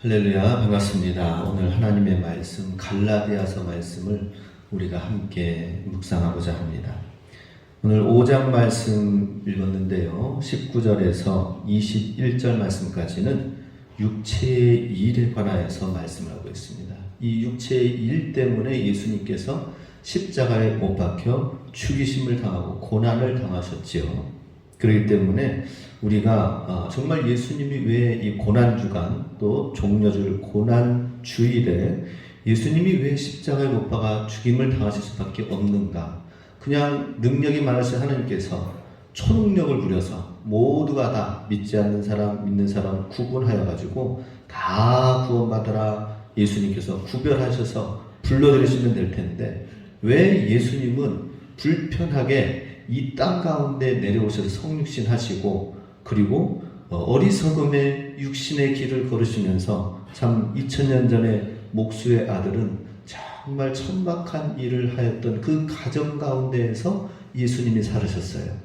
할렐루야, 반갑습니다. 오늘 하나님의 말씀 갈라디아서 말씀을 우리가 함께 묵상하고자 합니다. 오늘 5장 말씀 읽었는데요, 19절에서 21절 말씀까지는 육체의 일에 관하여서 말씀을 하고 있습니다. 이 육체의 일 때문에 예수님께서 십자가에 못 박혀 죽이심을 당하고 고난을 당하셨지요. 그렇기 때문에 우리가 정말 예수님이 왜 이 고난주간 또 종려줄 고난주일에 예수님이 왜 십자가에 못 박아 죽임을 당하실 수밖에 없는가? 그냥 능력이 많으신 하나님께서 초능력을 부려서 모두가 다 믿지 않는 사람, 믿는 사람 구분하여 가지고 다 구원받으라 예수님께서 구별하셔서 불러들이시면 될 텐데 왜 예수님은 불편하게 이 땅 가운데 내려오셔서 성육신 하시고 그리고 어리석음의 육신의 길을 걸으시면서 참 2000년 전에 목수의 아들은 정말 천박한 일을 하였던 그 가정 가운데에서 예수님이 살으셨어요.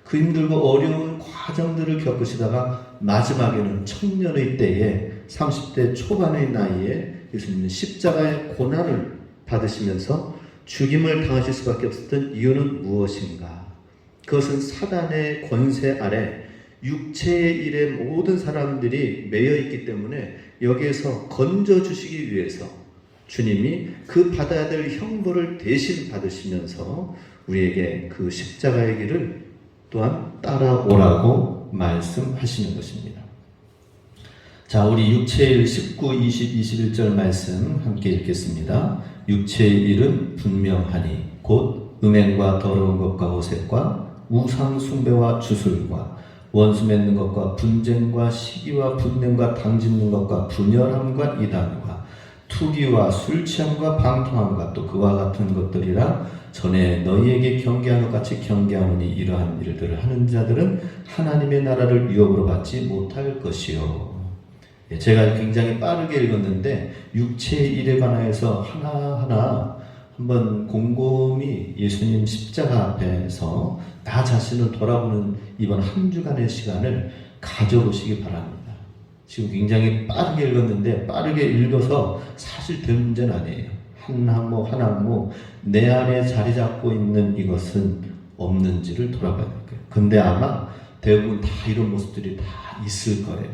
그 힘들고 어려운 과정들을 겪으시다가 마지막에는 청년의 때에 30대 초반의 나이에 예수님은 십자가의 고난을 받으시면서 죽임을 당하실 수밖에 없었던 이유는 무엇인가? 그것은 사단의 권세 아래 육체의 일에 모든 사람들이 매여 있기 때문에 여기에서 건져주시기 위해서 주님이 그 받아야 될 형벌을 대신 받으시면서 우리에게 그 십자가의 길을 또한 따라오라고 말씀하시는 것입니다. 자, 우리 육체의 일 19, 20, 21절 말씀 함께 읽겠습니다. 육체의 일은 분명하니 곧 음행과 더러운 것과 호색과 우상 숭배와 주술과 원수 맺는 것과 분쟁과 시기와 분냄과 당짓는 것과 분열함과 이단과 투기와 술 취함과 방탕함과 또 그와 같은 것들이라 전에 너희에게 경계한 것 같이 경계하노니 이러한 일들을 하는 자들은 하나님의 나라를 위협으로 받지 못할 것이요. 제가 굉장히 빠르게 읽었는데 육체의 일에 관하여서 하나하나 한번 곰곰이 예수님 십자가 앞에서 나 자신을 돌아보는 이번 한 주간의 시간을 가져보시기 바랍니다. 지금 굉장히 빠르게 읽었는데 빠르게 읽어서 사실 될 문제는 아니에요. 한 항목 한 항목 내 안에 자리 잡고 있는 이것은 없는지를 돌아봐야 될 거예요. 근데 아마 대부분 다 이런 모습들이 다 있을 거예요.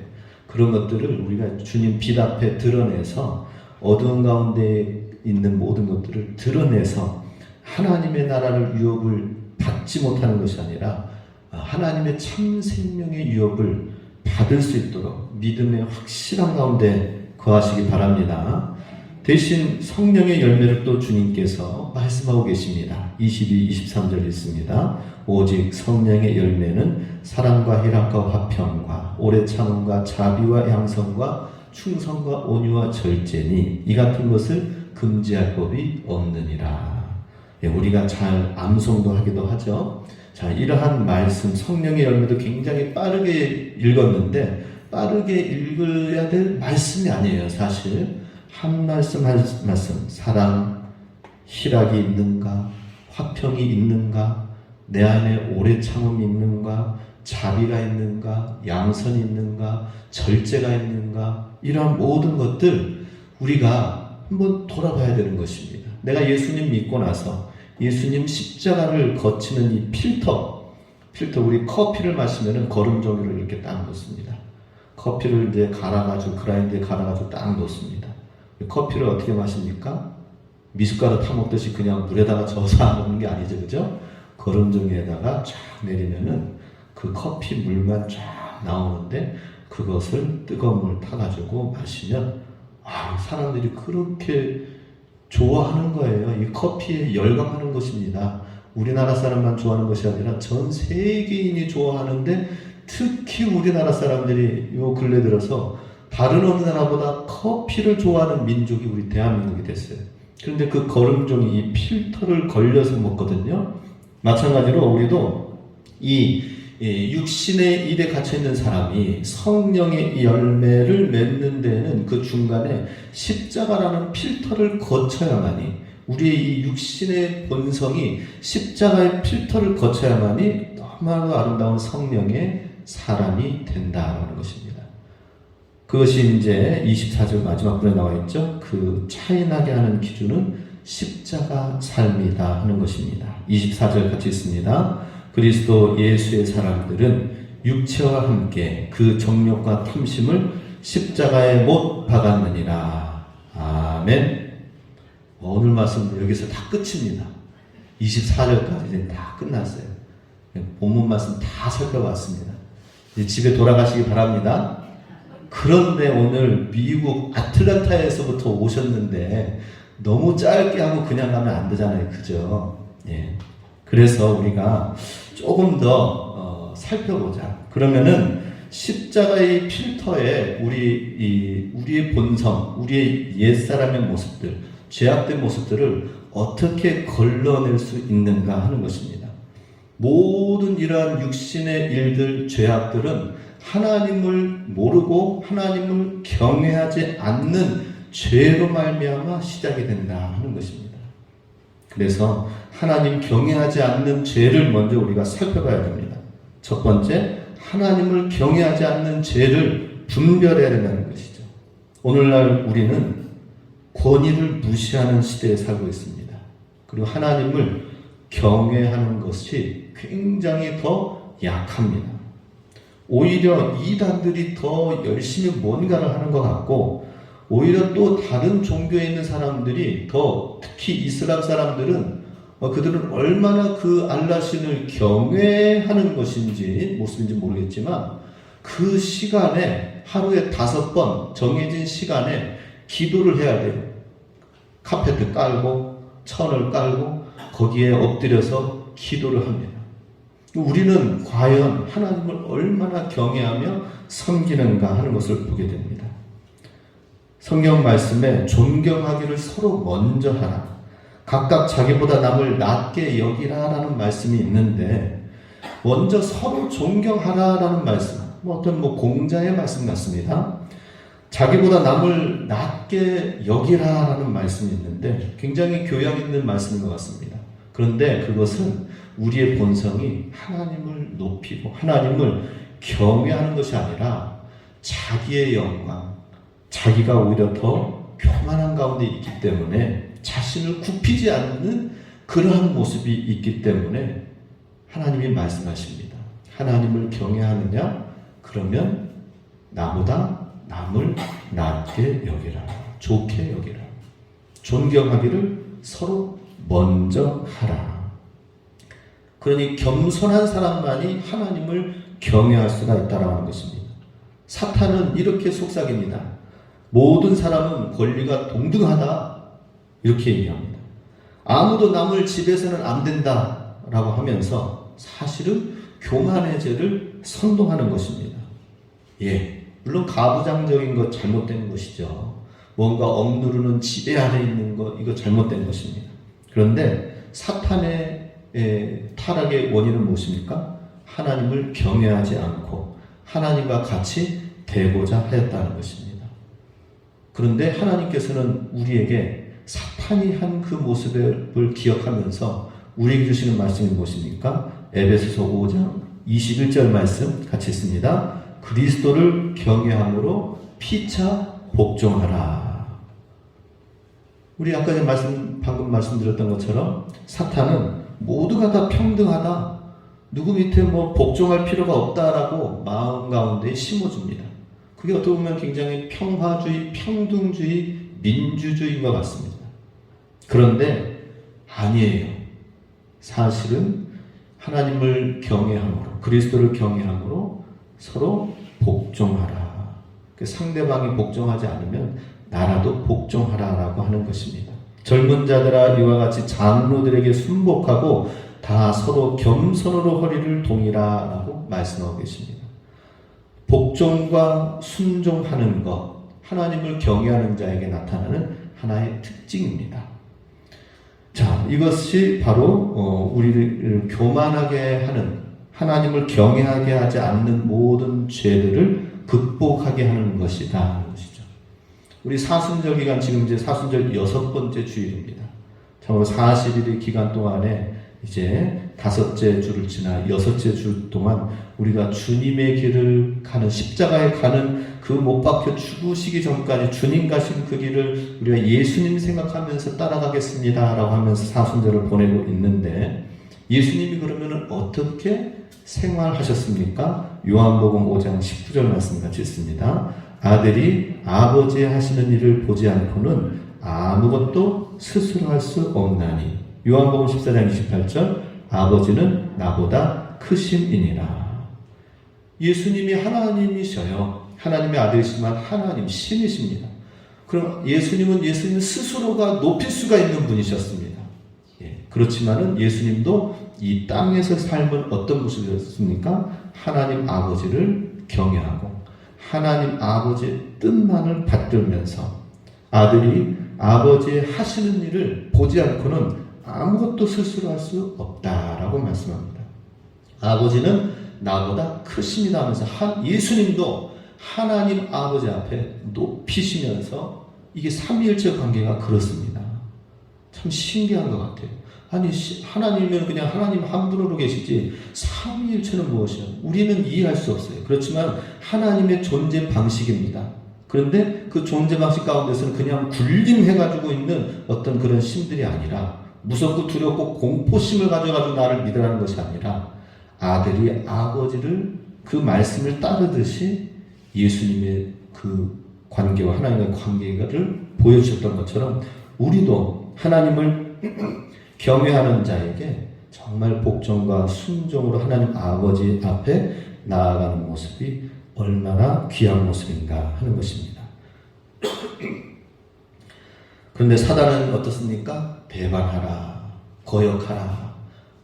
그런 것들을 우리가 주님 빛 앞에 드러내서 어두운 가운데 있는 모든 것들을 드러내서 하나님의 나라를 유업을 받지 못하는 것이 아니라 하나님의 참 생명의 유업을 받을 수 있도록 믿음의 확실한 가운데 거하시기 바랍니다. 대신 성령의 열매를 또 주님께서 말씀하고 계십니다. 22, 23절 있습니다. 오직 성령의 열매는 사랑과 희락과 화평과 오래 참음과 자비와 양성과 충성과 온유와 절제니 이 같은 것을 금지할 법이 없느니라. 우리가 잘 암송도 하기도 하죠. 자, 이러한 말씀 성령의 열매도 굉장히 빠르게 읽었는데 빠르게 읽어야 될 말씀이 아니에요. 사실 한 말씀 한 말씀 사랑, 희락이 있는가, 화평이 있는가, 내 안에 오래 참음이 있는가, 자비가 있는가, 양선이 있는가, 절제가 있는가, 이러한 모든 것들 우리가 한번 돌아봐야 되는 것입니다. 내가 예수님 믿고 나서 예수님 십자가를 거치는 이 필터 우리 커피를 마시면은 거름 종이를 이렇게 딱 놓습니다. 커피를 이제 갈아가지고 그라인드에 갈아가지고 딱 놓습니다. 커피를 어떻게 마십니까? 미숫가루 타 먹듯이 그냥 물에다가 저어서 먹는 게 아니죠, 그죠? 거름 종이에다가 쫙 내리면은 그 커피 물만 쫙 나오는데 그것을 뜨거운 물 타가지고 마시면 사람들이 그렇게 좋아하는 거예요. 이 커피에 열광하는 것입니다. 우리나라 사람만 좋아하는 것이 아니라 전 세계인이 좋아하는데 특히 우리나라 사람들이 요 근래 들어서 다른 어느 나라보다 커피를 좋아하는 민족이 우리 대한민국이 됐어요. 그런데 그 거름종이 이 필터를 걸려서 먹거든요. 마찬가지로 우리도 이 육신의 일에 갇혀있는 사람이 성령의 열매를 맺는 데는 그 중간에 십자가라는 필터를 거쳐야만이 우리의 이 육신의 본성이 십자가의 필터를 거쳐야만이 너무나도 아름다운 성령의 사람이 된다는 것입니다. 그것이 이제 24절 마지막 부분에 나와 있죠. 그 차이나게 하는 기준은 십자가 삶이다 하는 것입니다. 24절 같이 있습니다. 그리스도 예수의 사람들은 육체와 함께 그 정욕과 탐심을 십자가에 못 박았느니라. 아멘. 오늘 말씀 여기서 다 끝입니다. 24절까지 이제 다 끝났어요. 본문 말씀 다 살펴봤습니다. 이제 집에 돌아가시기 바랍니다. 그런데 오늘 미국 아틀란타에서부터 오셨는데 너무 짧게 하고 그냥 가면 안 되잖아요. 그죠? 예. 그래서 우리가 조금 더 살펴보자. 그러면은 십자가의 필터에 우리의 본성, 우리의 옛사람의 모습들, 죄악된 모습들을 어떻게 걸러낼 수 있는가 하는 것입니다. 모든 이러한 육신의 일들, 죄악들은 하나님을 모르고 하나님을 경외하지 않는 죄로 말미암아 시작이 된다 하는 것입니다. 그래서 하나님 경외하지 않는 죄를 먼저 우리가 살펴봐야 됩니다. 첫 번째, 하나님을 경외하지 않는 죄를 분별해야 된다는 것이죠. 오늘날 우리는 권위를 무시하는 시대에 살고 있습니다. 그리고 하나님을 경외하는 것이 굉장히 더 약합니다. 오히려 이단들이 더 열심히 뭔가를 하는 것 같고, 오히려 또 다른 종교에 있는 사람들이 더, 특히 이슬람 사람들은 그들은 얼마나 그 알라신을 경외하는 것인지 모습인지 모르겠지만 그 시간에 하루에 5번 정해진 시간에 기도를 해야 돼요. 카페트 깔고 천을 깔고 거기에 엎드려서 기도를 합니다. 우리는 과연 하나님을 얼마나 경외하며 섬기는가 하는 것을 보게 됩니다. 성경 말씀에 존경하기를 서로 먼저 하라. 각각 자기보다 남을 낮게 여기라라는 말씀이 있는데, 먼저 서로 존경하라라는 말씀, 어떤 공자의 말씀 같습니다. 자기보다 남을 낮게 여기라라는 말씀이 있는데 굉장히 교양 있는 말씀인 것 같습니다. 그런데 그것은 우리의 본성이 하나님을 높이고 하나님을 경외하는 것이 아니라 자기의 영광, 자기가 오히려 더 교만한 가운데 있기 때문에 자신을 굽히지 않는 그러한 모습이 있기 때문에 하나님이 말씀하십니다. 하나님을 경외하느냐? 그러면 나보다 남을 낮게 여기라, 좋게 여기라, 존경하기를 서로 먼저 하라. 그러니 겸손한 사람만이 하나님을 경외할 수가 있다라는 것입니다. 사탄은 이렇게 속삭입니다. 모든 사람은 권리가 동등하다, 이렇게 얘기합니다. 아무도 남을 지배해서는 안 된다라고 하면서 사실은 교만의 죄를 선동하는 것입니다. 예, 물론 가부장적인 것 잘못된 것이죠. 뭔가 억누르는 지배 아래 있는 것, 이거 잘못된 것입니다. 그런데 사탄의 타락의 원인은 무엇입니까? 하나님을 경외하지 않고 하나님과 같이 되고자 하였다는 것입니다. 그런데 하나님께서는 우리에게 사탄이 한 그 모습을 기억하면서 우리에게 주시는 말씀이 무엇입니까? 에베소서 5장 21절 말씀 같이 있습니다. 그리스도를 경외함으로 피차 복종하라. 우리 아까 방금 말씀드렸던 것처럼 사탄은 모두가 다 평등하다, 누구 밑에 복종할 필요가 없다라고 마음 가운데 심어줍니다. 그게 어떻게 보면 굉장히 평화주의, 평등주의, 민주주의인 것 같습니다. 그런데 아니에요. 사실은 하나님을 경외함으로, 그리스도를 경외함으로 서로 복종하라. 상대방이 복종하지 않으면 나라도 복종하라라고 하는 것입니다. 젊은 자들아 이와 같이 장로들에게 순복하고 다 서로 겸손으로 허리를 동이라라고 말씀하고 계십니다. 복종과 순종하는 것, 하나님을 경외하는 자에게 나타나는 하나의 특징입니다. 자, 이것이 바로 우리를 교만하게 하는, 하나님을 경외하게 하지 않는 모든 죄들을 극복하게 하는 것이다 하는 것이죠. 우리 사순절 기간, 지금 이제 사순절 6번째 주일입니다. 참으로 40일의 기간 동안에 이제 5째 주를 지나 6째 주 동안 우리가 주님의 길을 가는, 십자가에 가는 그 못 박혀 죽으시기 전까지 주님 가신 그 길을 우리가 예수님 생각하면서 따라가겠습니다 라고 하면서 사순절을 보내고 있는데, 예수님이 그러면 어떻게 생활하셨습니까? 요한복음 5장 19절 말씀 같이 있습니다. 아들이 아버지 하시는 일을 보지 않고는 아무것도 스스로 할 수 없나니. 요한복음 14장 28절, 아버지는 나보다 크심이니라. 예수님이 하나님이셔요. 하나님의 아들이시지만 하나님 신이십니다. 그럼 예수님 스스로가 높일 수가 있는 분이셨습니다. 그렇지만은 예수님도 이 땅에서 삶은 어떤 모습이었습니까? 하나님 아버지를 경외하고 하나님 아버지의 뜻만을 받들면서 아들이 아버지의 하시는 일을 보지 않고는 아무것도 스스로 할 수 없다라고 말씀합니다. 아버지는 나보다 크십니다 하면서 예수님도 하나님 아버지 앞에 높이시면서, 이게 삼위일체 관계가 그렇습니다. 참 신기한 것 같아요. 아니, 하나님이면 그냥 하나님 한 분으로 계시지 삼위일체는 무엇이야? 우리는 이해할 수 없어요. 그렇지만 하나님의 존재 방식입니다. 그런데 그 존재 방식 가운데서는 그냥 군림해가지고 있는 어떤 그런 신들이 아니라, 무섭고 두렵고 공포심을 가져가지고 나를 믿으라는 것이 아니라, 아들이 아버지를 그 말씀을 따르듯이 예수님의 그 관계와 하나님의 관계를 보여주셨던 것처럼 우리도 하나님을 경외하는 자에게 정말 복종과 순종으로 하나님 아버지 앞에 나아가는 모습이 얼마나 귀한 모습인가 하는 것입니다. 그런데 사단은 어떻습니까? 배반하라, 거역하라,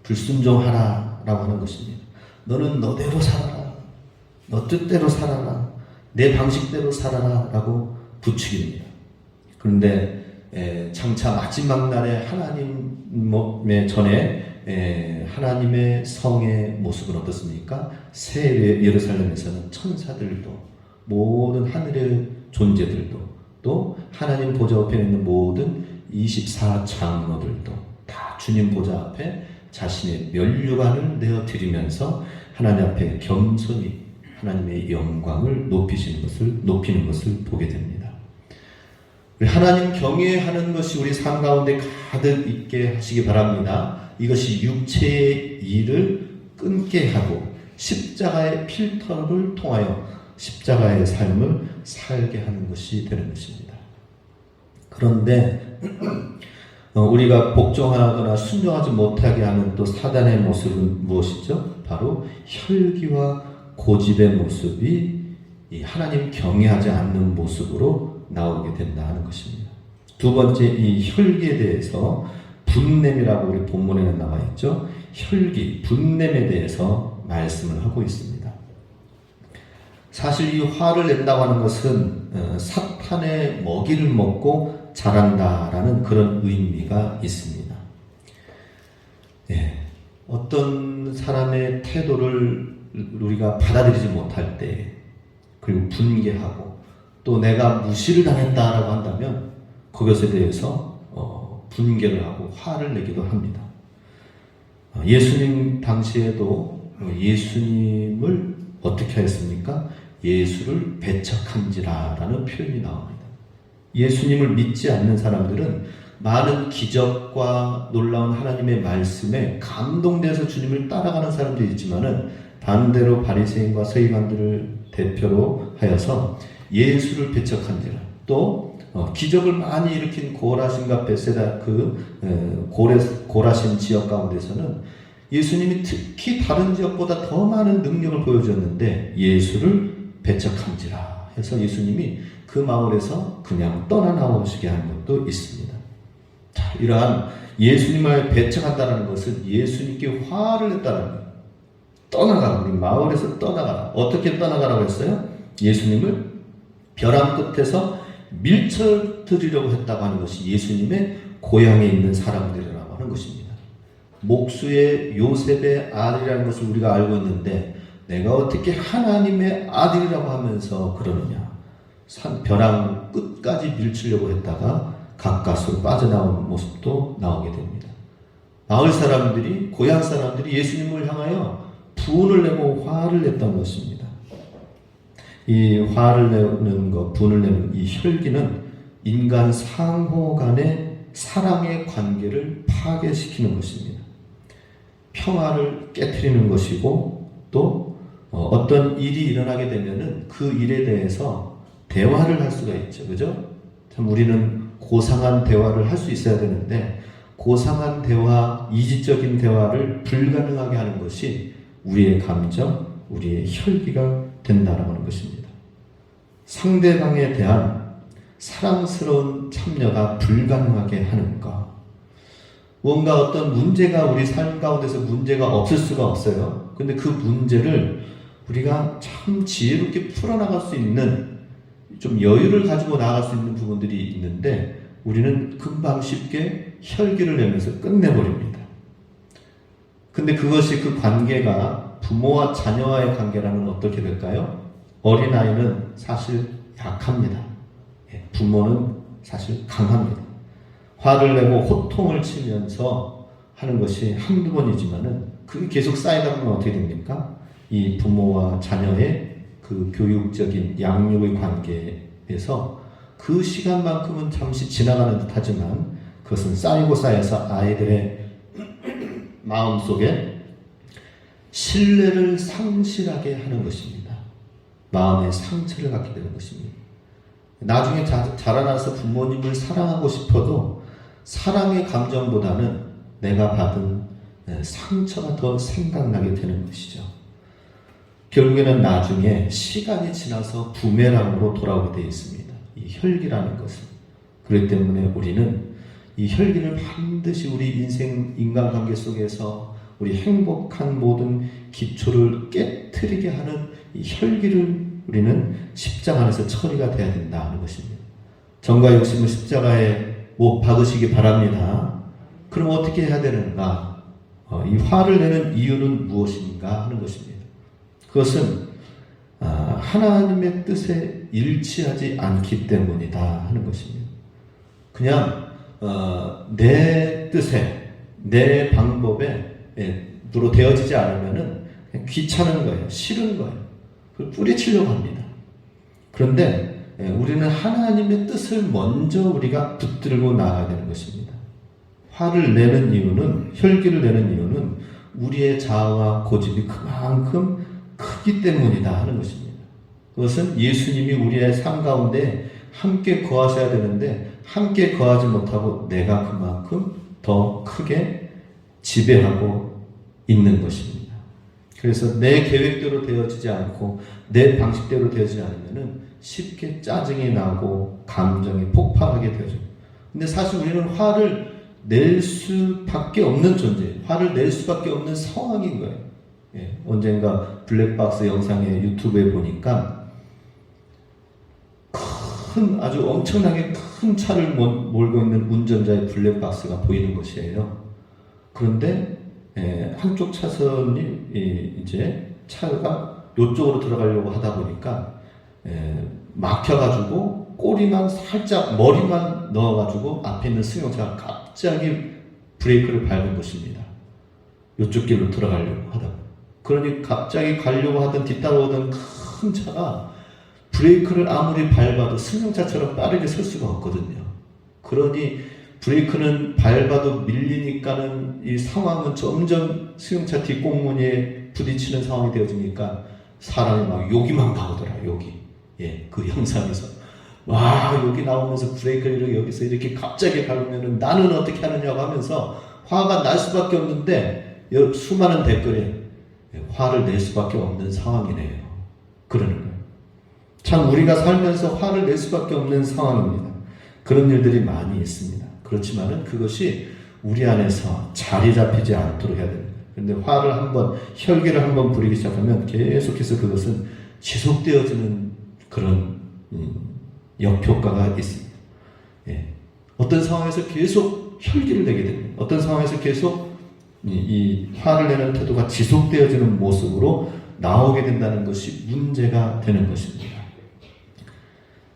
불순종하라 라고 하는 것입니다. 너는 너대로 살아라, 너 뜻대로 살아라, 내 방식대로 살아라 라고 부추깁니다. 그런데 장차 마지막 날에 하나님의 전에 하나님의 성의 모습은 어떻습니까? 새 예루살렘에서는 천사들도, 모든 하늘의 존재들도, 또 하나님 보좌 앞에 있는 모든 24장로들도 다 주님 보좌 앞에 자신의 면류관을 내어드리면서 하나님 앞에 겸손히 하나님의 영광을 높이는 것을 보게 됩니다. 하나님 경외하는 것이 우리 삶 가운데 가득 있게 하시기 바랍니다. 이것이 육체의 일을 끊게 하고 십자가의 필터를 통하여 십자가의 삶을 살게 하는 것이 되는 것입니다. 그런데 우리가 복종하거나 순종하지 못하게 하는 또 사단의 모습은 무엇이죠? 바로 혈기와 고집의 모습이 이 하나님 경외하지 않는 모습으로 나오게 된다 하는 것입니다. 두 번째, 이 혈기에 대해서 분냄이라고 우리 본문에는 나와 있죠. 혈기, 분냄에 대해서 말씀을 하고 있습니다. 사실 이 화를 낸다고 하는 것은 사탄의 먹이를 먹고 자란다라는 그런 의미가 있습니다. 어떤 사람의 태도를 우리가 받아들이지 못할 때, 그리고 분개하고 또 내가 무시를 당했다라고 한다면 그것에 대해서 분개를 하고 화를 내기도 합니다. 예수님 당시에도 예수님을 어떻게 했습니까? 예수를 배척한지라라는 표현이 나옵니다. 예수님을 믿지 않는 사람들은 많은 기적과 놀라운 하나님의 말씀에 감동돼서 주님을 따라가는 사람들이 있지만은, 반대로 바리새인과 서기관들을 대표로 하여서 예수를 배척한지라, 또 기적을 많이 일으킨 고라신과 베세다 고라신 지역 가운데서는 예수님이 특히 다른 지역보다 더 많은 능력을 보여줬는데 예수를 배척한지라 해서 예수님이 그 마을에서 그냥 떠나나오시게 한 것도 있습니다. 자, 이러한 예수님을 배척한다는 것은 예수님께 화를 냈다는 거예요. 떠나가라, 우리 마을에서 떠나가라. 어떻게 떠나가라고 했어요? 예수님을 벼랑 끝에서 밀쳐드리려고 했다고 하는 것이 예수님의 고향에 있는 사람들이라고 하는 것입니다. 목수의 요셉의 아들이라는 것을 우리가 알고 있는데 내가 어떻게 하나님의 아들이라고 하면서 그러느냐. 벼랑 끝까지 밀치려고 했다가 가까스로 빠져나온 모습도 나오게 됩니다. 마을 사람들이, 고향 사람들이 예수님을 향하여 분을 내고 화를 냈던 것입니다. 이 화를 내는 것, 분을 내는 이 혈기는 인간 상호 간의 사랑의 관계를 파괴시키는 것입니다. 평화를 깨트리는 것이고, 또 어떤 일이 일어나게 되면은 그 일에 대해서 대화를 할 수가 있죠. 그죠? 참 우리는 고상한 대화를 할 수 있어야 되는데, 고상한 대화, 이지적인 대화를 불가능하게 하는 것이 우리의 감정, 우리의 혈기가 된다라고 하는 것입니다. 상대방에 대한 사랑스러운 참여가 불가능하게 하는 것. 뭔가 어떤 문제가 우리 삶 가운데서 문제가 없을 수가 없어요. 근데 그 문제를 우리가 참 지혜롭게 풀어나갈 수 있는, 좀 여유를 가지고 나아갈 수 있는 부분들이 있는데, 우리는 금방 쉽게 혈기를 내면서 끝내버립니다. 근데 그것이, 그 관계가 부모와 자녀와의 관계라면 어떻게 될까요? 어린아이는 사실 약합니다. 부모는 사실 강합니다. 화를 내고 호통을 치면서 하는 것이 한두 번이지만은 그게 계속 쌓이다 보면 어떻게 됩니까? 이 부모와 자녀의 그 교육적인 양육의 관계에서 그 시간만큼은 잠시 지나가는 듯 하지만 그것은 쌓이고 쌓여서 아이들의 마음속에 신뢰를 상실하게 하는 것입니다. 마음의 상처를 갖게 되는 것입니다. 나중에 자라나서 부모님을 사랑하고 싶어도 사랑의 감정보다는 내가 받은 상처가 더 생각나게 되는 것이죠. 결국에는 나중에 시간이 지나서 부메랑으로 돌아오게 되어 있습니다. 이 혈기라는 것은. 그렇기 때문에 우리는 이 혈기를 반드시 우리 인생, 인간관계 속에서 우리 행복한 모든 기초를 깨트리게 하는 이 혈기를 우리는 십자가 안에서 처리가 돼야 된다 하는 것입니다. 정과 욕심을 십자가에 못 박으시기 바랍니다. 그럼 어떻게 해야 되는가? 이 화를 내는 이유는 무엇인가 하는 것입니다. 그것은 하나님의 뜻에 일치하지 않기 때문이다 하는 것입니다. 그냥 내 뜻에, 내 방법에 누로 되어지지 않으면은 귀찮은 거예요. 싫은 거예요. 그걸 뿌리치려고 합니다. 그런데 우리는 하나님의 뜻을 먼저 우리가 붙들고 나아가야 되는 것입니다. 화를 내는 이유는, 혈기를 내는 이유는 우리의 자아와 고집이 그만큼 크기 때문이다 하는 것입니다. 그것은 예수님이 우리의 삶 가운데 함께 거하셔야 되는데 함께 거하지 못하고 내가 그만큼 더 크게 지배하고 있는 것입니다. 그래서 내 계획대로 되어지지 않고 내 방식대로 되어지지 않으면 쉽게 짜증이 나고 감정이 폭발하게 되죠. 근데 사실 우리는 화를 낼 수밖에 없는 존재예요. 화를 낼 수밖에 없는 상황인 거예요. 언젠가 블랙박스 영상에 유튜브에 보니까 아주 엄청나게 큰 차를 몰고 있는 운전자의 블랙박스가 보이는 것이에요. 그런데 한쪽 차선이 이제 차가 이쪽으로 들어가려고 하다 보니까 막혀가지고 꼬리만 살짝 머리만 넣어가지고 앞에 있는 승용차가 갑자기 브레이크를 밟은 것입니다. 이쪽 길로 들어가려고 하다. 그러니 갑자기 가려고 하던 뒤따라오던 큰 차가 브레이크를 아무리 밟아도 승용차처럼 빠르게 설 수가 없거든요. 그러니 브레이크는 밟아도 밀리니까는 이 상황은 점점 승용차 뒷공무니에 부딪히는 상황이 되어지니까 사람이 막 여기만 나오더라. 여기. 그 영상에서 와 여기 나오면서 브레이크를 여기서 이렇게 갑자기 밟으면은 나는 어떻게 하느냐고 하면서 화가 날 수밖에 없는데 수많은 댓글에 화를 낼 수밖에 없는 상황이네요. 그러는 거예요. 참 우리가 살면서 화를 낼 수밖에 없는 상황입니다. 그런 일들이 많이 있습니다. 그렇지만은 그것이 우리 안에서 자리 잡히지 않도록 해야 됩니다. 그런데 화를 한번, 혈기를 한번 부리기 시작하면 계속해서 그것은 지속되어지는 그런 역효과가 있습니다. 어떤 상황에서 계속 혈기를 내게 됩니다. 어떤 상황에서 계속 이 화를 내는 태도가 지속되어지는 모습으로 나오게 된다는 것이 문제가 되는 것입니다.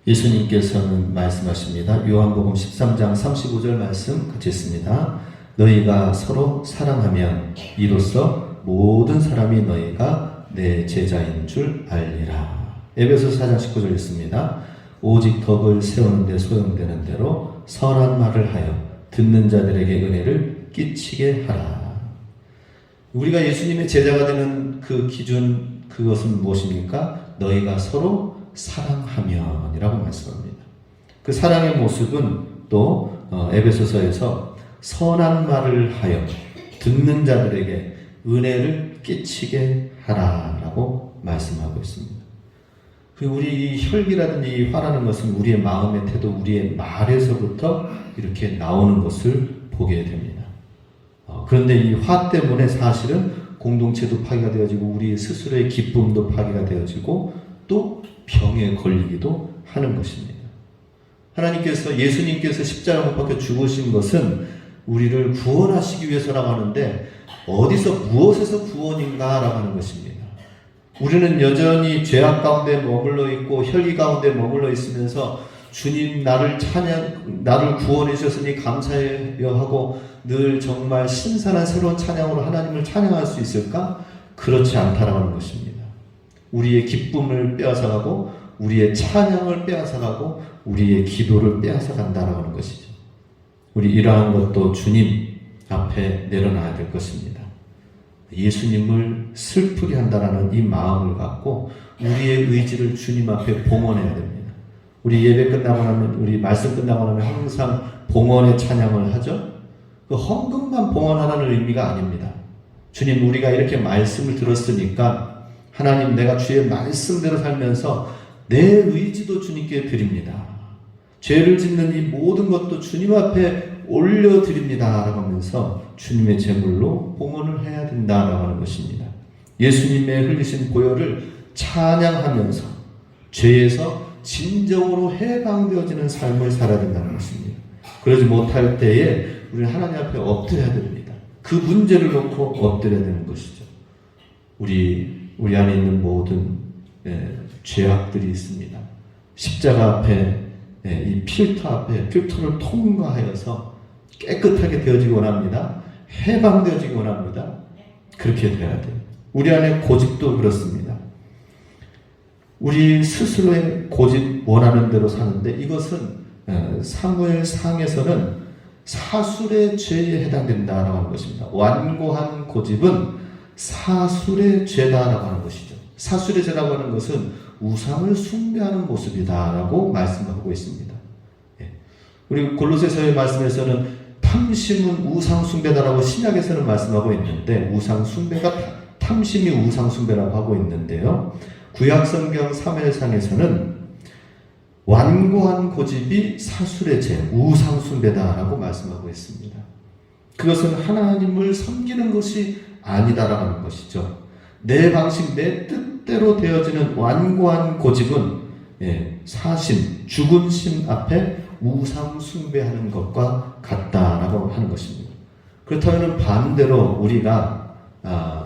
예수님께서는 말씀하십니다. 요한복음 13장 35절 말씀 같이 읽습니다. 너희가 서로 사랑하면 이로써 모든 사람이 너희가 내 제자인 줄 알리라. 에베소서 4장 19절 있습니다. 오직 덕을 세우는 데 소용되는 대로 선한 말을 하여 듣는 자들에게 은혜를 끼치게 하라. 우리가 예수님의 제자가 되는 그 기준, 그것은 무엇입니까? 너희가 서로 사랑하면이라고 말씀합니다. 그 사랑의 모습은 또 에베소서에서 선한 말을 하여 듣는 자들에게 은혜를 끼치게 하라라고 말씀하고 있습니다. 우리 이 혈기라든지 이 화라는 것은 우리의 마음의 태도, 우리의 말에서부터 이렇게 나오는 것을 보게 됩니다. 그런데 이 화 때문에 사실은 공동체도 파괴가 되어지고 우리 스스로의 기쁨도 파괴가 되어지고 또 병에 걸리기도 하는 것입니다. 하나님께서, 예수님께서 십자가 못 박혀 죽으신 것은 우리를 구원하시기 위해서라고 하는데 어디서 무엇에서 구원인가라고 하는 것입니다. 우리는 여전히 죄악 가운데 머물러 있고 혈기 가운데 머물러 있으면서 주님 나를 구원해 주셨으니 감사해요 하고 늘 정말 신선한 새로운 찬양으로 하나님을 찬양할 수 있을까? 그렇지 않다라고 하는 것입니다. 우리의 기쁨을 빼앗아가고 우리의 찬양을 빼앗아가고 우리의 기도를 빼앗아간다라고 하는 것이죠. 우리 이러한 것도 주님 앞에 내려놔야 될 것입니다. 예수님을 슬프게 한다라는 이 마음을 갖고 우리의 의지를 주님 앞에 봉헌해야 됩니다. 우리 예배 끝나고 나면, 우리 말씀 끝나고 나면 항상 봉헌의 찬양을 하죠. 그 헌금만 봉헌하라는 의미가 아닙니다. 주님, 우리가 이렇게 말씀을 들었으니까 하나님, 내가 주의 말씀대로 살면서 내 의지도 주님께 드립니다. 죄를 짓는 이 모든 것도 주님 앞에 올려드립니다 라고 하면서 주님의 제물로 봉헌을 해야 된다라고 하는 것입니다. 예수님의 흘리신 보혈을 찬양하면서 죄에서 진정으로 해방되어지는 삶을 살아야 된다는 것입니다. 그러지 못할 때에 우리는 하나님 앞에 엎드려야 됩니다. 그 문제를 놓고 엎드려야 되는 것이죠. 우리 안에 있는 모든 죄악들이 있습니다. 십자가 앞에, 이 필터 앞에 필터를 통과하여서 깨끗하게 되어지기 원합니다. 해방되어지기 원합니다. 그렇게 돼야 돼요. 우리 안에 고집도 그렇습니다. 우리 스스로의 고집 원하는 대로 사는데 이것은 사무엘상에서는 사술의 죄에 해당된다라고 하는 것입니다. 완고한 고집은 사술의 죄다라고 하는 것이죠. 사술의 죄라고 하는 것은 우상을 숭배하는 모습이다라고 말씀하고 있습니다. 우리 골로새서의 말씀에서는 탐심은 우상 숭배다라고 신약에서는 말씀하고 있는데 우상 숭배가 탐심이 우상 숭배라고 하고 있는데요. 구약 성경 사무엘상에서는 완고한 고집이 사술의 죄, 우상 숭배다라고 말씀하고 있습니다. 그것은 하나님을 섬기는 것이 아니다라고 하는 것이죠. 내 방식, 내 뜻대로 되어지는 완고한 고집은 사심, 죽은 심 앞에 우상 숭배하는 것과 같다라고 하는 것입니다. 그렇다면 반대로 우리가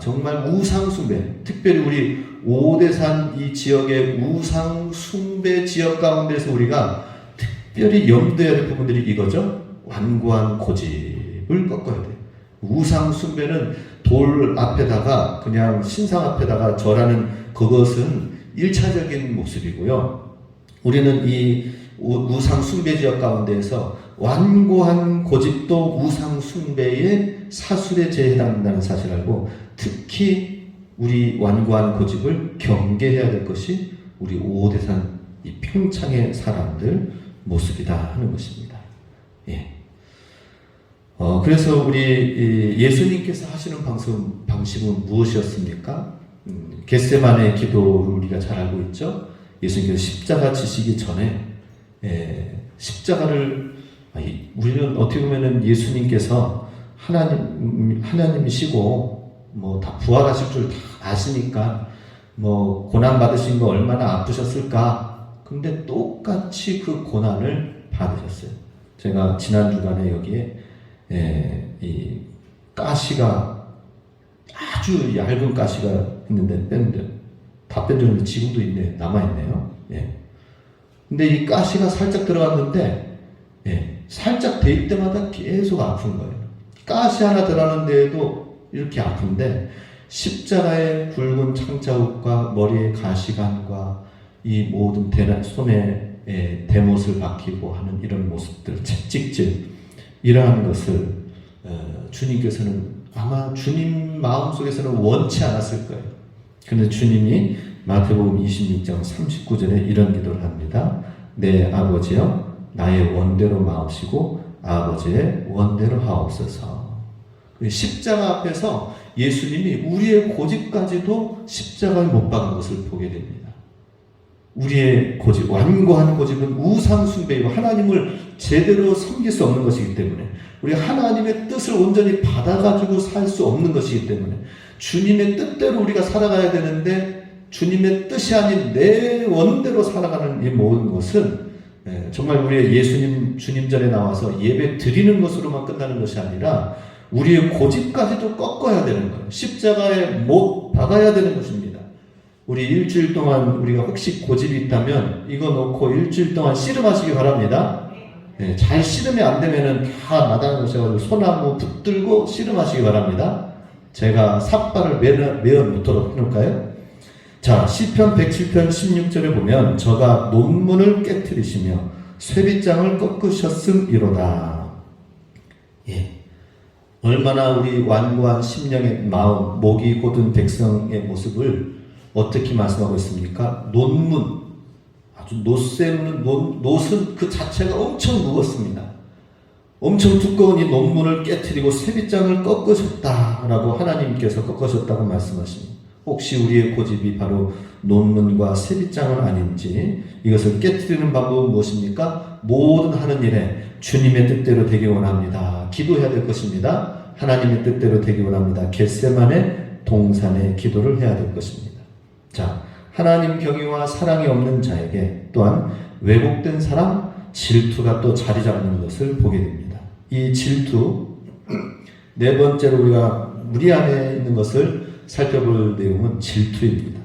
정말 우상 숭배, 특별히 우리 오대산 이 지역의 우상 숭배 지역 가운데서 우리가 특별히 염두해야 될 부분들이 이거죠. 완고한 고집을 꺾어야 돼요. 우상 숭배는 돌 앞에다가 그냥 신상 앞에다가 절하는 그것은 1차적인 모습이고요. 우리는 이 우상 숭배 지역 가운데에서 완고한 고집도 우상 숭배의 사술의 죄에 해당된다는 사실을 알고 특히 우리 완고한 고집을 경계해야 될 것이 우리 오대산 이 평창의 사람들 모습이다 하는 것입니다. 그래서 우리 예수님께서 하시는 방식은 무엇이었습니까? 겟세마네 기도를 우리가 잘 알고 있죠. 예수님께서 십자가 지시기 전에 십자가를 우리는 어떻게 보면은 예수님께서 하나님이시고 뭐 다 부활하실 줄 다 아시니까 뭐 고난 받으신 거 얼마나 아프셨을까? 근데 똑같이 그 고난을 받으셨어요. 제가 지난 주간에 여기에 이 가시가 아주 얇은 가시가 있는데 뺀데 다 뺀줬는데 지금도 있네, 남아있네요. 근데 이 가시가 살짝 들어갔는데 살짝 대입 때마다 계속 아픈 거예요. 가시 하나 들어가는 데에도 이렇게 아픈데 십자가의 굵은 창자국과 머리에 가시관과 이 모든 손에 대못을 박히고 하는 이런 모습들, 채찍질, 이러한 것을 주님께서는 아마 주님 마음속에서는 원치 않았을 거예요. 그런데 주님이 마태복음 26장 39절에 이런 기도를 합니다. 내 아버지여 나의 원대로 마옵시고 아버지의 원대로 하옵소서. 십자가 앞에서 예수님이 우리의 고집까지도 십자가에 못 박은 것을 보게 됩니다. 우리의 고집, 완고한 고집은 우상숭배이고 하나님을 제대로 섬길 수 없는 것이기 때문에, 우리가 하나님의 뜻을 온전히 받아가지고 살 수 없는 것이기 때문에, 주님의 뜻대로 우리가 살아가야 되는데 주님의 뜻이 아닌 내 원대로 살아가는 이 모든 것은 정말 우리의 예수님 주님 전에 나와서 예배 드리는 것으로만 끝나는 것이 아니라 우리의 고집까지도 꺾어야 되는 거예요. 십자가에 못 박아야 되는 것입니다. 우리 일주일 동안 우리가 혹시 고집이 있다면 이거 놓고 일주일 동안 씨름하시기 바랍니다. 잘 씨름이 안 되면은 다 마당에 오셔가지고 소나무 붙들고 씨름하시기 바랍니다. 제가 삿발을 매어 놓도록 해놓을까요? 자, 시편 107편 16절에 보면 저가 논문을 깨트리시며 쇠빗장을 꺾으셨음이로다. 얼마나 우리 완고한 심령의 마음, 목이 곧은 백성의 모습을 어떻게 말씀하고 있습니까? 논문, 아주 노쇠는 노은 그 자체가 엄청 무겁습니다. 엄청 두꺼운 이 논문을 깨트리고 쇠빗장을 꺾으셨다라고 하나님께서 꺾으셨다고 말씀하십니다. 혹시 우리의 고집이 바로 논문과 쇠빗장은 아닌지, 이것을 깨트리는 방법은 무엇입니까? 모든 하는 일에 주님의 뜻대로 되기 원합니다. 기도해야 될 것입니다. 하나님의 뜻대로 되기 원합니다. 겟세마네 동산에 기도를 해야 될 것입니다. 자, 하나님 경외와 사랑이 없는 자에게 또한 왜곡된 사랑, 질투가 또 자리 잡는 것을 보게 됩니다. 이 질투, 네 번째로 우리가 우리 안에 있는 것을 살펴볼 내용은 질투입니다.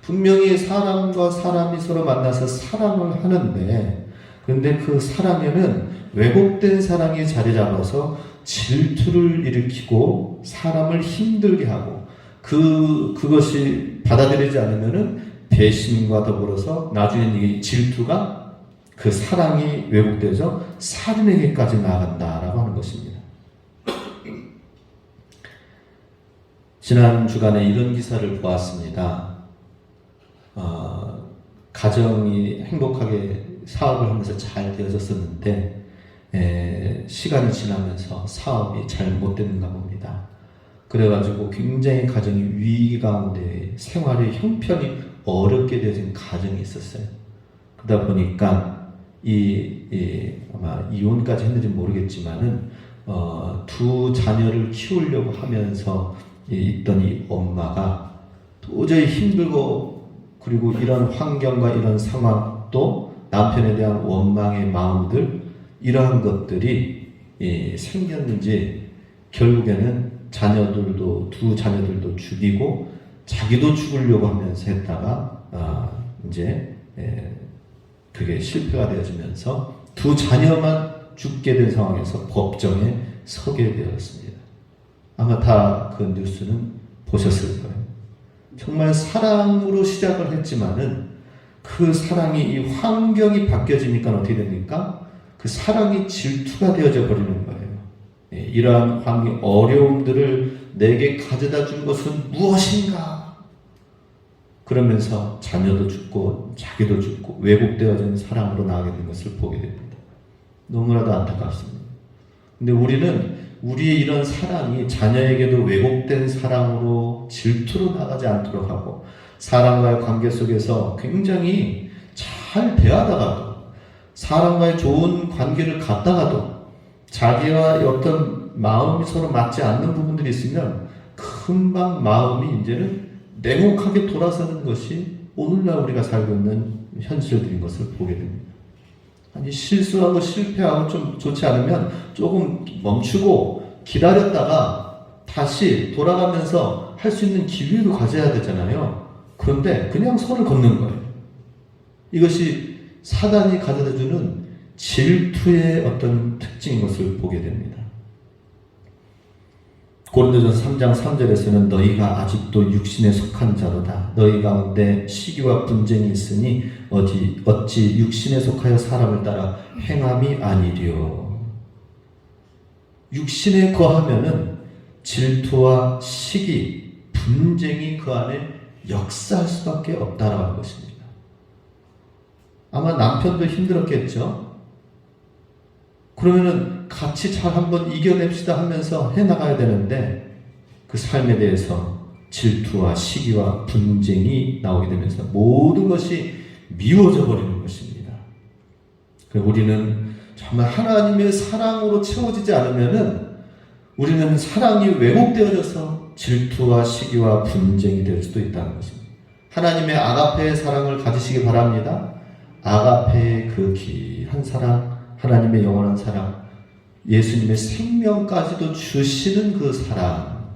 분명히 사람과 사람이 서로 만나서 사랑을 하는데, 그런데 그 사랑에는 왜곡된 사랑이 자리 잡아서 질투를 일으키고 사람을 힘들게 하고, 그것이 받아들이지 않으면은 배신과 더불어서 나중에 이 질투가 그 사랑이 왜곡되어서 살인에게까지 나아간다라고 하는 것입니다. 지난 주간에 이런 기사를 보았습니다. 가정이 행복하게 사업을 하면서 잘 되어졌었는데 시간이 지나면서 사업이 잘 못 되는가 봅니다. 그래가지고 굉장히 가정이 위기 가운데 생활의 형편이 어렵게 되어진 가정이 있었어요. 그러다 보니까 아마 이혼까지 했는지 모르겠지만은 두 자녀를 키우려고 하면서 있던 이 엄마가 도저히 힘들고, 그리고 이런 환경과 이런 상황, 또 남편에 대한 원망의 마음들, 이러한 것들이 생겼는지 결국에는 두 자녀들도 죽이고 자기도 죽으려고 하면서 했다가 이제 그게 실패가 되어지면서 두 자녀만 죽게 된 상황에서 법정에 서게 되었습니다. 아마 다 그 뉴스는 보셨을 거예요. 정말 사랑으로 시작을 했지만은 그 사랑이, 이 환경이 바뀌어지니까 어떻게 됩니까? 그 사랑이 질투가 되어져 버리는 거예요. 이러한 환경, 어려움들을 내게 가져다 준 것은 무엇인가? 그러면서 자녀도 죽고 자기도 죽고 왜곡되어진 사랑으로 나가게 된 것을 보게 됩니다. 너무나도 안타깝습니다. 근데 우리는 우리의 이런 사랑이 자녀에게도 왜곡된 사랑으로 질투로 나가지 않도록 하고, 사람과의 관계 속에서 굉장히 잘 대하다가도, 사람과의 좋은 관계를 갖다가도 자기와 어떤 마음이 서로 맞지 않는 부분들이 있으면 금방 마음이 이제는 냉혹하게 돌아서는 것이 오늘날 우리가 살고 있는 현실들인 것을 보게 됩니다. 아니, 실수하고 실패하고 좀 좋지 않으면 조금 멈추고 기다렸다가 다시 돌아가면서 할 수 있는 기회도 가져야 되잖아요. 그런데 그냥 선을 걷는 거예요. 이것이 사단이 가져다주는 질투의 어떤 특징인 것을 보게 됩니다. 고린도전서 3장 3절에서는 너희가 아직도 육신에 속한 자로다. 너희 가운데 시기와 분쟁이 있으니 어찌 육신에 속하여 사람을 따라 행함이 아니리요. 육신에 거하면은 질투와 시기, 분쟁이 그 안에 역사할 수밖에 없다라는 것입니다. 아마 남편도 힘들었겠죠? 그러면은 같이 잘 한번 이겨냅시다 하면서 해나가야 되는데 그 삶에 대해서 질투와 시기와 분쟁이 나오게 되면서 모든 것이 미워져 버리는 것입니다. 우리는 정말 하나님의 사랑으로 채워지지 않으면은 우리는 사랑이 왜곡되어져서 질투와 시기와 분쟁이 될 수도 있다는 것입니다. 하나님의 아가페의 사랑을 가지시기 바랍니다. 아가페의 그 귀한 사랑, 하나님의 영원한 사랑, 예수님의 생명까지도 주시는 그 사랑,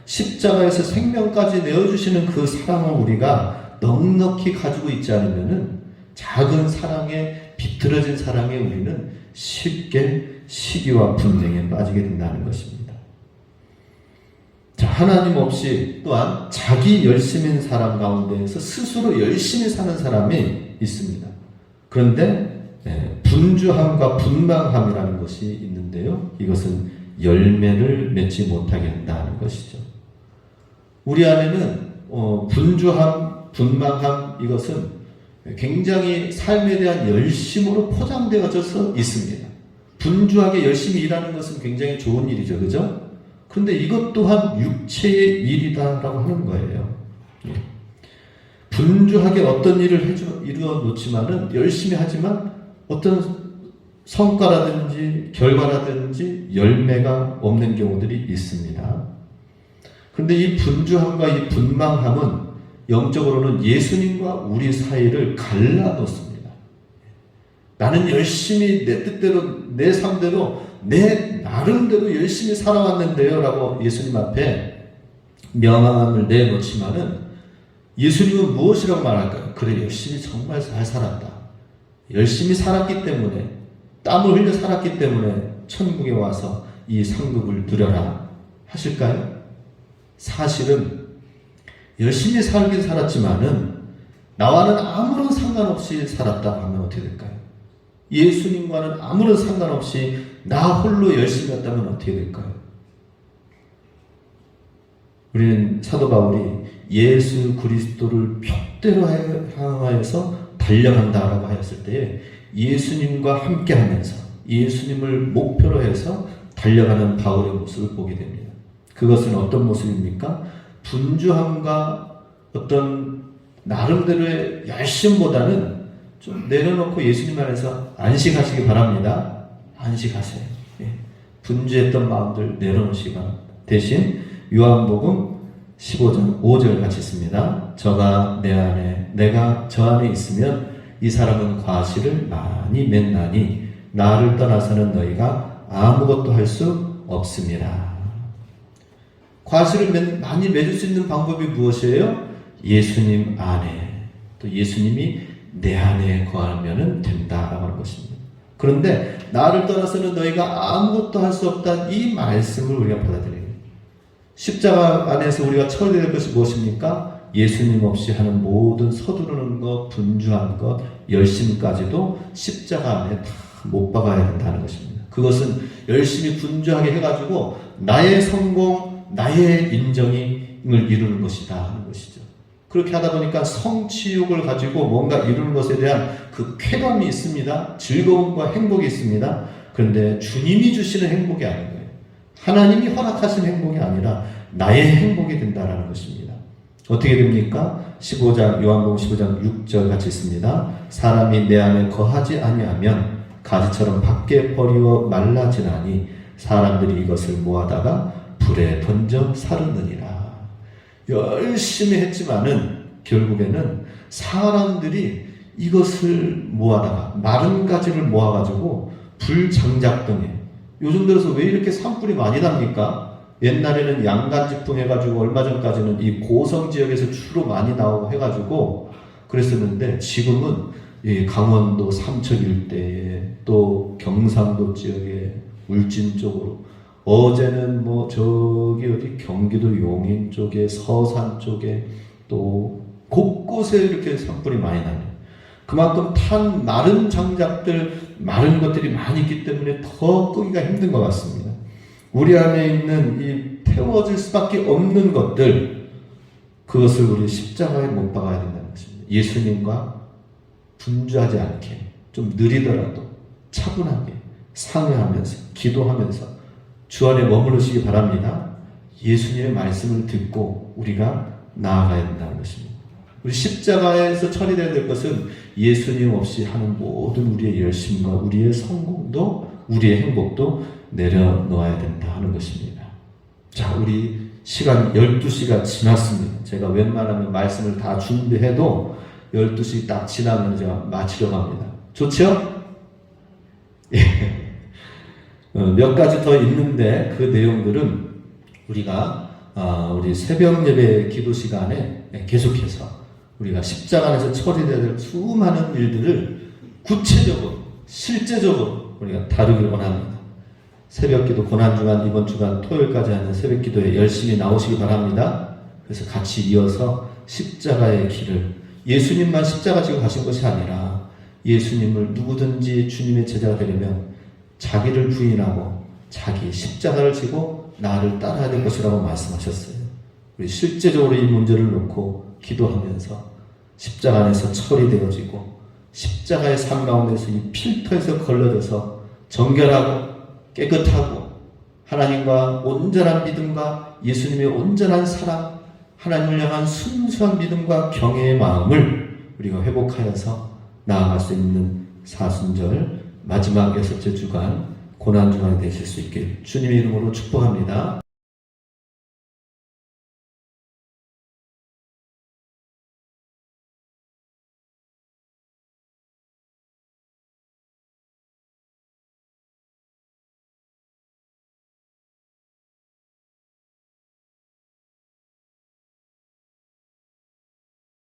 십자가에서 생명까지 내어주시는 그 사랑을 우리가 넉넉히 가지고 있지 않으면은 작은 사랑에, 비틀어진 사랑에 우리는 쉽게 시기와 분쟁에 빠지게 된다는 것입니다. 자, 하나님 없이 또한 자기 열심인 사람 가운데에서 스스로 열심히 사는 사람이 있습니다. 그런데 분주함과 분방함이라는 것이 있는데요. 이것은 열매를 맺지 못하게 한다는 것이죠. 우리 안에는 분주함, 분방함 이것은 굉장히 삶에 대한 열심으로 포장되어져서 있습니다. 분주하게 열심히 일하는 것은 굉장히 좋은 일이죠. 그죠? 그런데 이것 또한 육체의 일이다라고 하는 거예요. 분주하게 어떤 일을 이루어 놓지만은 열심히 하지만 어떤 성과라든지 결과라든지 열매가 없는 경우들이 있습니다. 그런데 이 분주함과 이 분방함은 영적으로는 예수님과 우리 사이를 갈라놓습니다. 나는 열심히 내 뜻대로, 내 삶대로, 내 나름대로 열심히 살아왔는데요 라고 예수님 앞에 명함을 내놓지만은 예수님은 무엇이라고 말할까요? 그래, 열심히 정말 잘 살았다. 열심히 살았기 때문에, 땀을 흘려 살았기 때문에 천국에 와서 이 상급을 누려라 하실까요? 사실은 열심히 살긴 살았지만은 나와는 아무런 상관없이 살았다 하면 어떻게 될까요? 예수님과는 아무런 상관없이 나 홀로 열심히 했다면 어떻게 될까요? 우리는 사도 바울이 예수 그리스도를 푯대로 향하여서 달려간다라고 하였을 때 예수님과 함께 하면서 예수님을 목표로 해서 달려가는 바울의 모습을 보게 됩니다. 그것은 어떤 모습입니까? 분주함과 어떤 나름대로의 열심보다는 좀 내려놓고 예수님 안에서 안식하시기 바랍니다. 안식하세요. 분주했던 마음들 내려놓으시기 바랍니다. 대신 요한복음 15장 5절 같이 있습니다. 저가 내 안에, 내가 저 안에 있으면 이 사람은 과실을 많이 맺나니 나를 떠나서는 너희가 아무것도 할 수 없습니다. 과실을 많이 맺을 수 있는 방법이 무엇이에요? 예수님 안에, 또 예수님이 내 안에 거하면 된다라고 하는 것입니다. 그런데 나를 떠나서는 너희가 아무것도 할 수 없다, 이 말씀을 우리가 받아들여야 돼요. 십자가 안에서 우리가 처리해야 될 것이 무엇입니까? 예수님 없이 하는 모든 서두르는 것, 분주한 것, 열심까지도 십자가 안에 다 못 박아야 된다는 것입니다. 그것은 열심히 분주하게 해가지고 나의 성공, 나의 인정을 이루는 것이다 하는 것이죠. 그렇게 하다 보니까 성취욕을 가지고 뭔가 이루는 것에 대한 그 쾌감이 있습니다. 즐거움과 행복이 있습니다. 그런데 주님이 주시는 행복이 아닌 거예요. 하나님이 허락하신 행복이 아니라 나의 행복이 된다는 것입니다. 어떻게 됩니까? 요한복음 15장 6절 같이 있습니다. 사람이 내 안에 거하지 아니하면 가지처럼 밖에 버리워 말라지나니 사람들이 이것을 모아다가 불에 던져 사르느니라. 열심히 했지만은 결국에는 사람들이 이것을 모아다가 마른 가지를 모아가지고 불장작등에, 요즘 들어서 왜 이렇게 산불이 많이 납니까? 옛날에는 양간지풍 해가지고 얼마 전까지는 이 고성 지역에서 주로 많이 나오고 해가지고 그랬었는데 지금은 이 강원도 삼척 일대에 또 경상도 지역에 울진 쪽으로 어제는 뭐 저기 어디 경기도 용인 쪽에 서산 쪽에 또 곳곳에 이렇게 산불이 많이 나요. 그만큼 탄 마른 장작들, 마른 것들이 많이 있기 때문에 더 끄기가 힘든 것 같습니다. 우리 안에 있는 이 태워질 수밖에 없는 것들, 그것을 우리 십자가에 못 박아야 된다는 것입니다. 예수님과 분주하지 않게, 좀 느리더라도 차분하게 상의하면서 기도하면서 주 안에 머무르시기 바랍니다. 예수님의 말씀을 듣고 우리가 나아가야 된다는 것입니다. 우리 십자가에서 처리되어야 될 것은 예수님 없이 하는 모든 우리의 열심과 우리의 성공도 우리의 행복도 내려놓아야 된다 하는 것입니다. 자, 우리 시간 12시가 지났습니다. 제가 웬만하면 말씀을 다 준비해도 12시 딱 지나면 제가 마치려고 합니다. 좋죠? 예. 몇 가지 더 있는데 그 내용들은 우리가 우리 새벽 예배 기도 시간에 계속해서 우리가 십자가 안에서 처리되어야 될 수많은 일들을 구체적으로 실제적으로 우리가 다루길 원합니다. 새벽 기도 고난주간 이번 주간 토요일까지 하는 새벽 기도에 열심히 나오시기 바랍니다. 그래서 같이 이어서 십자가의 길을, 예수님만 십자가 지고 가신 것이 아니라 예수님을 누구든지 주님의 제자가 되려면 자기를 부인하고 자기 십자가를 지고 나를 따라야 될 것이라고 말씀하셨어요. 우리 실제적으로 이 문제를 놓고 기도하면서 십자가 안에서 처리되어지고 십자가의 삶 가운데서 이 필터에서 걸러져서 정결하고 깨끗하고 하나님과 온전한 믿음과 예수님의 온전한 사랑, 하나님을 향한 순수한 믿음과 경외의 마음을 우리가 회복하여서 나아갈 수 있는 사순절 마지막 6째 주간 고난주간이 되실 수 있길 주님의 이름으로 축복합니다.